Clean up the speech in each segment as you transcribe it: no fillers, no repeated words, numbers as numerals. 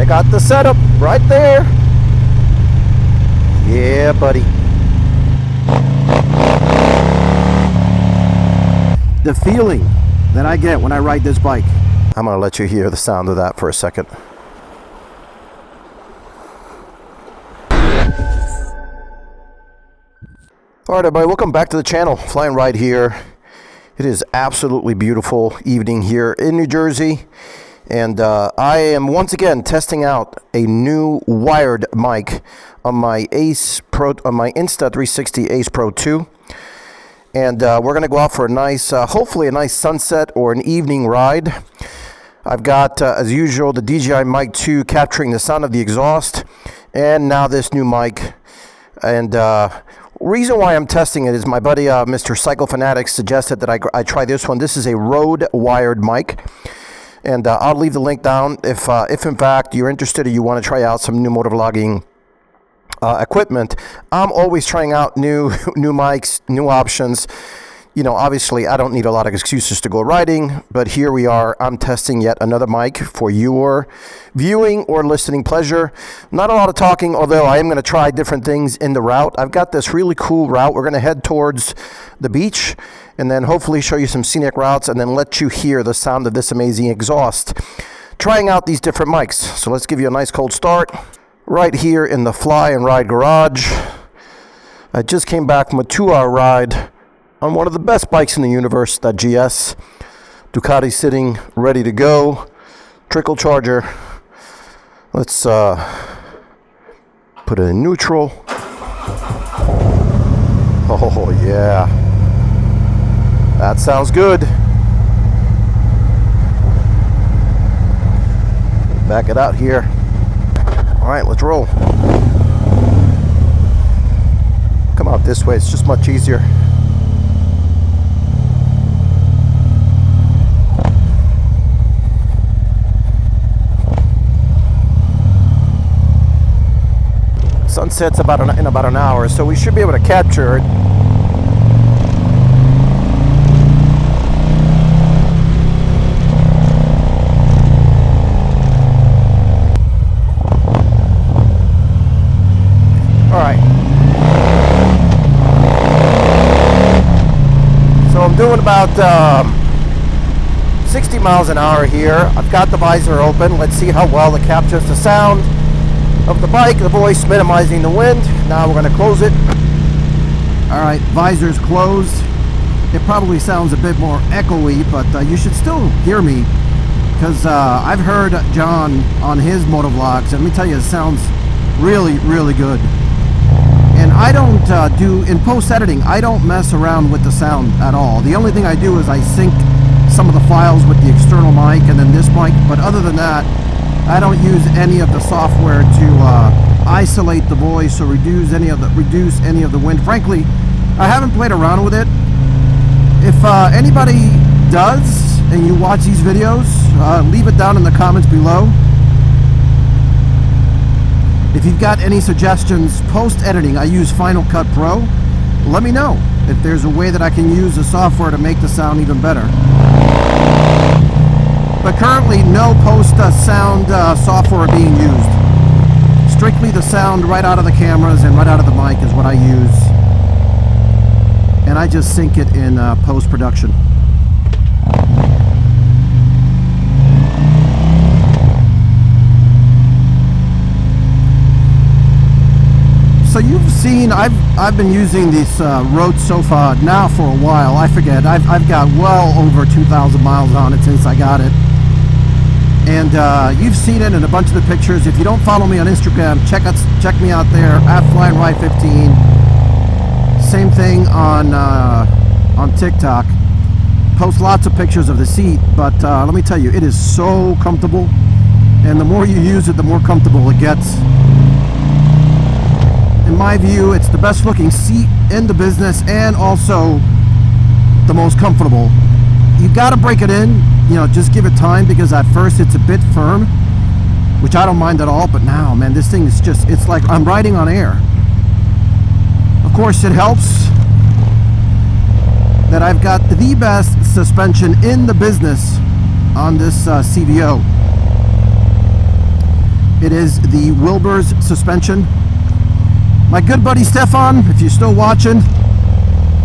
Check out the setup right there. Yeah, buddy. The feeling that I get when I ride this bike. I'm gonna let you hear the sound of that for a second. Alright everybody, welcome back to the channel. Fly and Ride here. It is absolutely beautiful evening here in New Jersey. And I am once again testing out a new wired mic on my Insta 360 AcePro2. And we're going to go out for a nice, hopefully a nice sunset or an evening ride. I've got, as usual, the DJI Mic 2 capturing the sound of the exhaust. And now this new mic. And reason why I'm testing it is my buddy, Mr. Cycle Fanatics, suggested that I try this one. This is a Rode wired mic. And I'll leave the link down if in fact you're interested or you want to try out some new motovlogging equipment. I'm always trying out new mics, new options. You know, obviously I don't need a lot of excuses to go riding, but here we are. I'm testing yet another mic for your viewing or listening pleasure. Not a lot of talking, although I am going to try different things in the route. I've got this really cool route. We're going to head towards the beach and then hopefully show you some scenic routes and then let you hear the sound of this amazing exhaust. Trying out these different mics. So let's give you a nice cold start. Right here in the Fly and Ride garage. I just came back from a 2-hour ride on one of the best bikes in the universe, that GS. Ducati sitting ready to go. Trickle charger. Let's put it in neutral. Oh yeah. That sounds good. Back it out here. Alright, let's roll. Come out this way, it's just much easier. Sunset's in about an hour, so we should be able to capture it. I'm doing about 60 miles an hour here. I've got the visor open. Let's see how well it captures the sound of the bike, the voice, minimizing the wind. Now we're going to close it. Alright, visor's closed. It probably sounds a bit more echoey, but you should still hear me because I've heard John on his motovlogs, and let me tell you, it sounds really, really good. And I don't in post-editing, I don't mess around with the sound at all. The only thing I do is I sync some of the files with the external mic and then this mic, but other than that, I don't use any of the software to isolate the voice or reduce any of the wind. Frankly, I haven't played around with it. If anybody does and you watch these videos, leave it down in the comments below. If you've got any suggestions post-editing, I use Final Cut Pro. Let me know if there's a way that I can use the software to make the sound even better. But currently, no post-sound software being used. Strictly the sound right out of the cameras and right out of the mic is what I use. And I just sync it in post-production. So you've seen, I've been using this Rode Sofa now for a while. I forget, I've got well over 2,000 miles on it since I got it. And you've seen it in a bunch of the pictures. If you don't follow me on Instagram, check me out there at FLY&RIDE15. Same thing on TikTok. Post lots of pictures of the seat, but let me tell you, it is so comfortable. And the more you use it, the more comfortable it gets. In my view, it's the best looking seat in the business and also the most comfortable. You got to break it in, you know, just give it time, because at first it's a bit firm, which I don't mind at all, but now, man, this thing is just, it's like I'm riding on air. Of course, it helps that I've got the best suspension in the business on this CVO. It is the Wilbur's suspension. My good buddy Stefan, if you're still watching,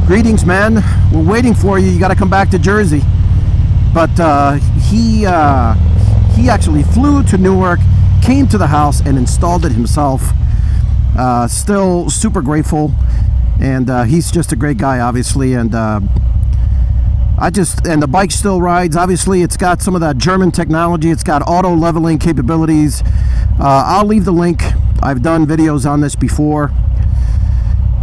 greetings, man. We're waiting for you. You got to come back to Jersey. But he actually flew to Newark, came to the house, and installed it himself. Still super grateful, and he's just a great guy, obviously. And the bike still rides. Obviously, it's got some of that German technology. It's got auto leveling capabilities. I'll leave the link. I've done videos on this before.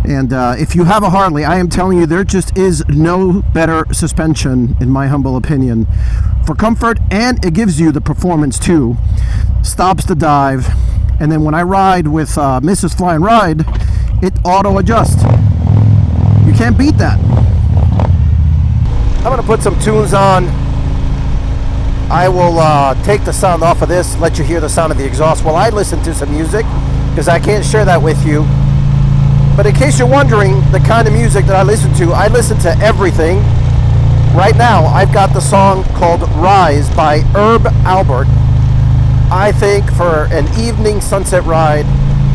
And if you have a Harley, I am telling you, there just is no better suspension, in my humble opinion, for comfort, and it gives you the performance too. Stops the dive, and then when I ride with Mrs. Fly and Ride, it auto adjusts. You can't beat that. I'm gonna put some tunes on. I will take the sound off of this, let you hear the sound of the exhaust while I listen to some music, because I can't share that with you. But in case you're wondering the kind of music that I listen to everything. Right now, I've got the song called Rise by Herb Alpert. I think for an evening sunset ride,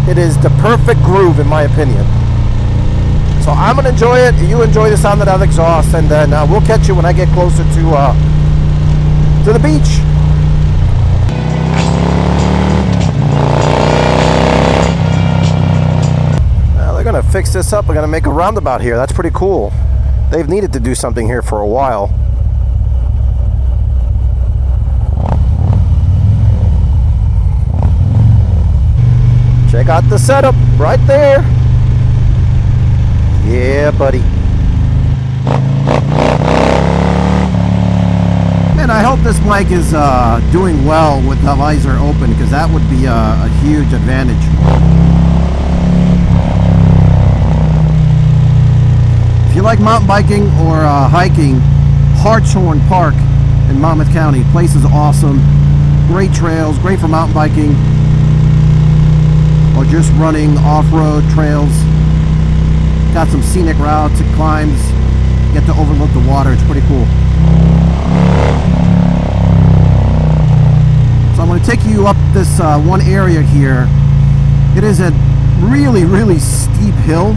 it is the perfect groove, in my opinion. So I'm going to enjoy it. You enjoy the sound of that exhaust, and then we'll catch you when I get closer to the beach. They're going to fix this up. We're going to make a roundabout here. That's pretty cool. They've needed to do something here for a while. Check out the setup right there. Yeah, buddy. Man, I hope this mic is doing well with the visor open, because that would be a huge advantage. If you like mountain biking or hiking, Hartshorn Park in Monmouth County, place is awesome. Great trails, great for mountain biking or just running off-road trails. Got some scenic routes and climbs. Get to overlook the water. It's pretty cool. So I'm going to take you up this one area here. It is a really, really steep hill.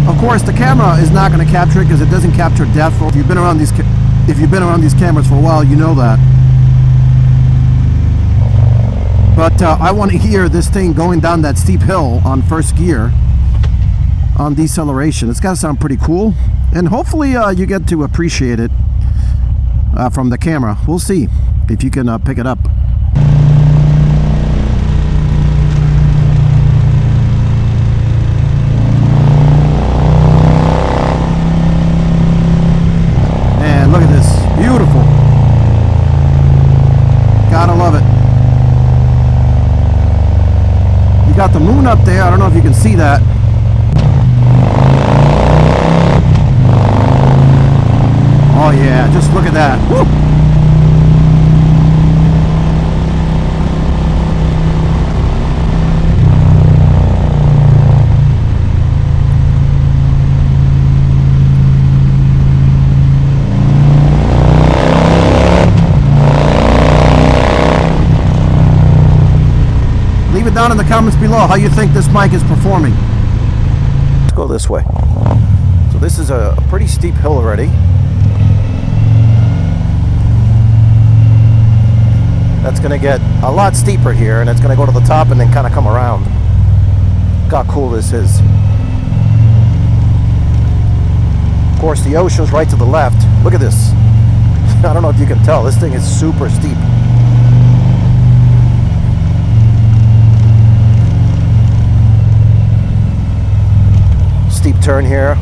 Of course, the camera is not going to capture it because it doesn't capture depth. If you've been around these cameras for a while, you know that. But I want to hear this thing going down that steep hill on first gear on deceleration. It's got to sound pretty cool, and hopefully you get to appreciate it from the camera. We'll see if you can pick it up. Look at this. Beautiful. Gotta love it. You got the moon up there. I don't know if you can see that. Oh yeah, just look at that. Woo! Leave it down in the comments below how you think this mic is performing. Let's go this way. So this is a pretty steep hill already. That's going to get a lot steeper here, and it's going to go to the top and then kind of come around. Look how cool this is. Of course, the ocean's right to the left. Look at this. I don't know if you can tell. This thing is super steep. Steep turn here.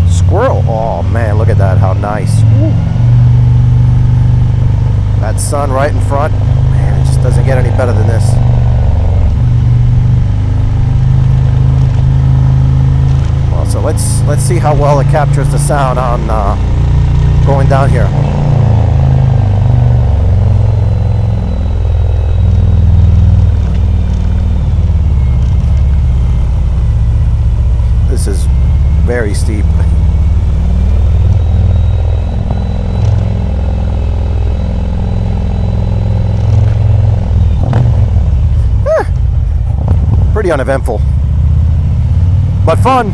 Squirrel. Oh man, look at that. How nice. Woo. That sun right in front. Man, it just doesn't get any better than this. Well, so let's see how well it captures the sound on going down here. This is very steep. pretty uneventful, but fun.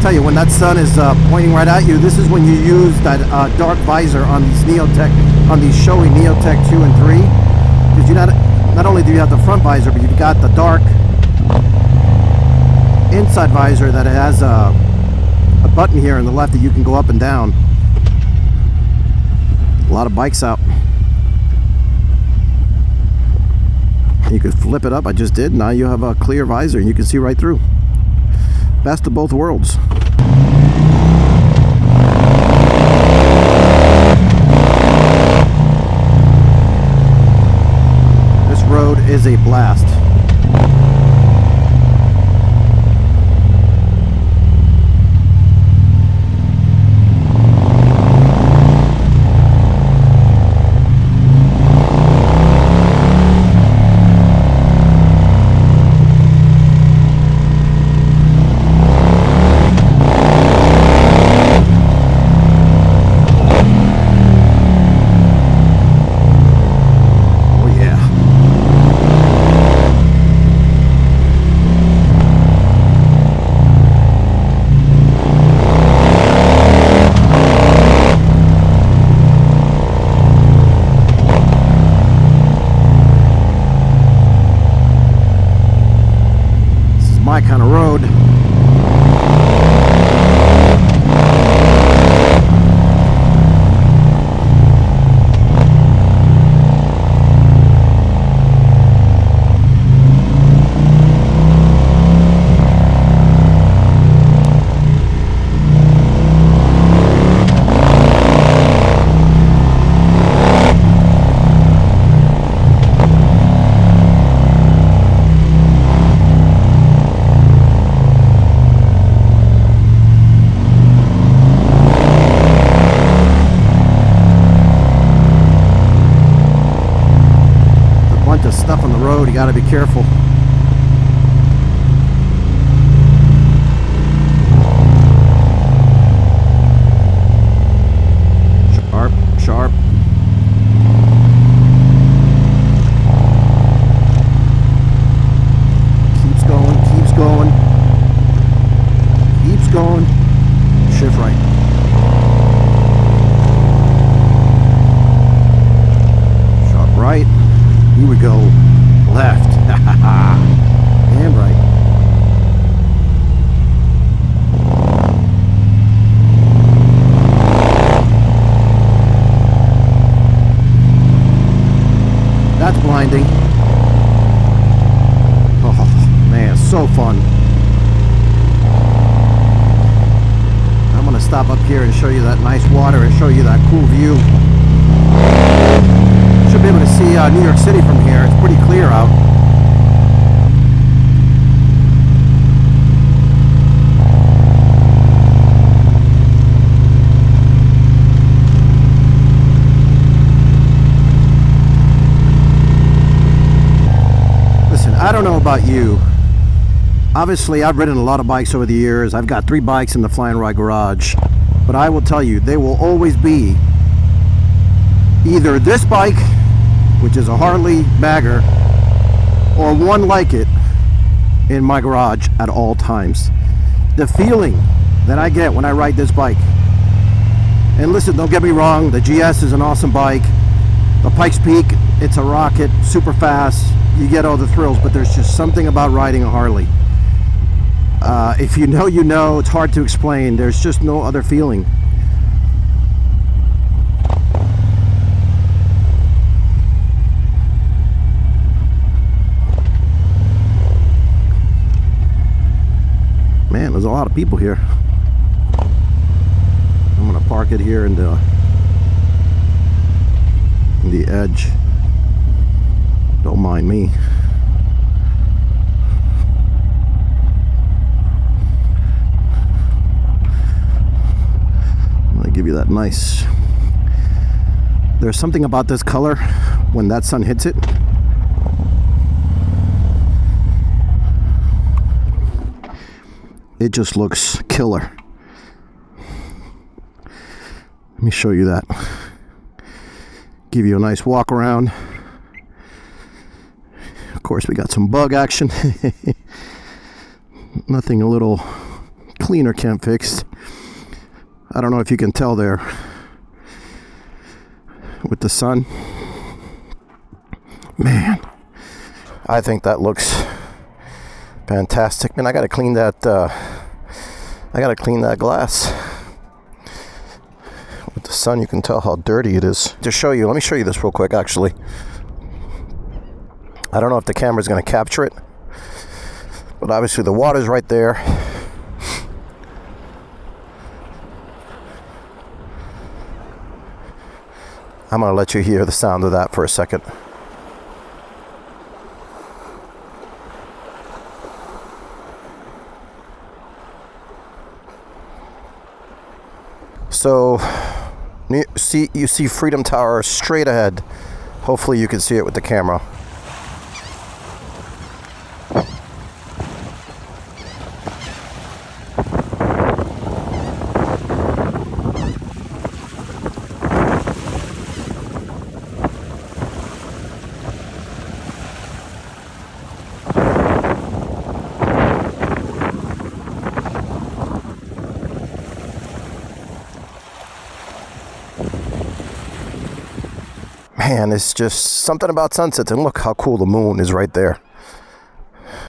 Tell you, when that sun is pointing right at you, this is when you use that dark visor on these on these showy Neotech 2 and 3, because you not only do you have the front visor, but you've got the dark inside visor that has a button here on the left that you can go up and down. A lot of bikes out. You could flip it up. I just did. Now you have a clear visor and you can see right through. Best of both worlds. This road is a blast. My kind of road. Stuff on the road, you got to be careful. Sharp, sharp. Keeps going, keeps going. Keeps going. Shift right. Sharp right. You would go left and right. That's blinding. Oh man, so fun. I'm gonna stop up here and show you that nice water and show you that cool view. Should be able to see New York City from here. It's pretty clear out. Listen, I don't know about you. Obviously, I've ridden a lot of bikes over the years. I've got 3 bikes in the Fly&RIDE garage. But I will tell you, they will always be either this bike, which is a Harley bagger, or one like it in my garage at all times. The feeling that I get when I ride this bike, and listen, don't get me wrong, the GS is an awesome bike. The Pikes Peak, it's a rocket, super fast, you get all the thrills, but there's just something about riding a Harley. If you know, you know, it's hard to explain. There's just no other feeling. Man, there's a lot of people here. I'm gonna park it here in the edge. Don't mind me. I'm gonna give you that nice. There's something about this color when that sun hits it. it just looks killer. Let me show you that. Give you a nice walk around. Of course, we got some bug action. Nothing a little cleaner can't fix. I don't know if you can tell there with the sun. Man, I think that looks fantastic. Man, I gotta clean that glass. With the sun, you can tell how dirty it is. To show you, let me show you this real quick, actually. I don't know if the camera's gonna capture it, but obviously the water's right there. I'm gonna let you hear the sound of that for a second. So you see Freedom Tower straight ahead. Hopefully you can see it with the camera. Man, it's just something about sunsets, and look how cool the moon is right there.